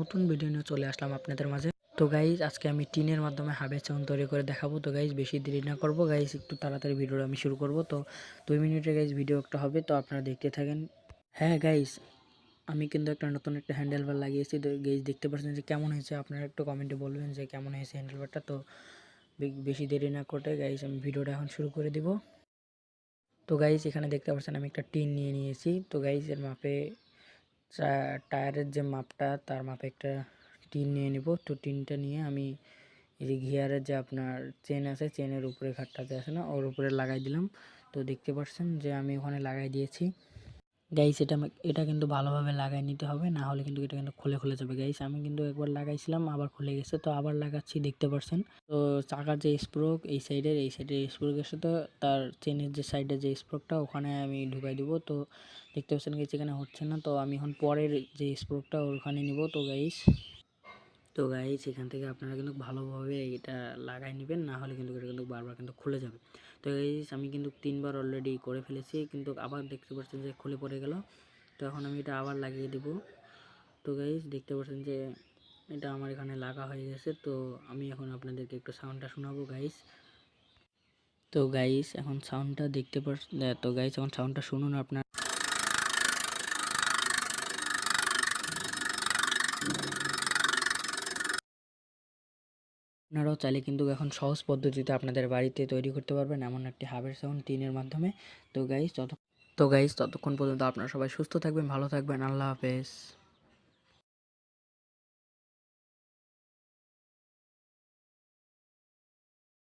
নতুন ভিডিও নিয়ে চলে আসলাম আপনাদের মাঝে। তো গাইজ আজকে আমি টিনের মাধ্যমে হাবের চাউন তৈরি করে দেখাবো। তো গাইজ বেশি দেরি না করবো গাইজ, একটু তাড়াতাড়ি ভিডিওটা আমি শুরু করব। তো 2 মিনিটের গাইজ ভিডিও একটা হবে, তো আপনারা দেখতে থাকেন। হ্যাঁ গাইজ, আমি কিন্তু নতুন একটা হ্যান্ডেল বার লাগিয়েছি। তো গাইজ দেখতে পাচ্ছেন যে কেমন হয়েছে, আপনারা একটু কমেন্টে বলবেন যে কেমন হয়েছে হ্যান্ডেল বারটা। তো বেশি দেরি না করে গাইজ আমি ভিডিওটা এখন শুরু করে দিব। তো গাইজ এখানে দেখতে পাচ্ছেন আমি একটা টিন নিয়ে নিয়েছি। তো গাইজ এর মাপে টায়ারের যে মাপটা তার মাপে একটা টিন নিয়ে নিব। তো টিনটা নিয়ে আমি এই যে গিয়ারের যে আপনার চেন আছে, চেনের উপরে ঘাটটাতে আছে না, ওর উপরে লাগাই দিলাম। তো দেখতে পাচ্ছেন যে আমি ওখানে লাগাই দিয়েছি। গাইস এটা কিন্তু ভালোভাবে লাগাই নিতে হবে, না হলে কিন্তু এটা কিন্তু খুলে যাবে। গাইস আমি কিন্তু একবার লাগাইছিলাম, আবার খুলে গেছে, তো আবার লাগাচ্ছি, দেখতে পাচ্ছেন। তো চাকার যে স্প্রোক এই সাইডের স্প্রোক এসে, তো তার চেনের যে সাইডে যে স্প্রোকটা ওখানে আমি ঢুকাই দিব। তো দেখতে পাচ্ছেন গাইস এখানে হচ্ছে না, তো আমি এখন পরের যে স্প্রোকটা ওখানে নিব। তো গাইস এখান থেকে আপনারা কিন্তু ভালোভাবে এটা লাগাই নেবেন, না হলে কিন্তু এটা কিন্তু বারবার কিন্তু খুলে যাবে। তো গাইস আমি কিন্তু 3বার অলরেডি করে ফেলেছি, কিন্তু আবার দেখতে পাচ্ছেন যে খুলে পড়ে গেল। তো এখন আমি এটা আবার লাগিয়ে দেব। তো গাইস দেখতে পাচ্ছেন যে এটা আমার এখানে লাগা হয়ে গেছে। তো আমি এখন আপনাদেরকে একটু সাউন্ডটা শোনাবো গাইস। তো গাইস এখন সাউন্ডটা দেখতে পাচ্ছেন। তো গাইস এখন সাউন্ডটা শুনুন আপনারা। আপনারাও চাইলে কিন্তু এখন সহজ পদ্ধতিতে আপনাদের বাড়িতে তৈরি করতে পারবেন এমন একটি হাবের সাউন্ড টিনের মাধ্যমে। তো গাইস ততক্ষণ পর্যন্ত আপনারা সবাই সুস্থ থাকবেন, ভালো থাকবেন। আল্লাহ হাফেজ।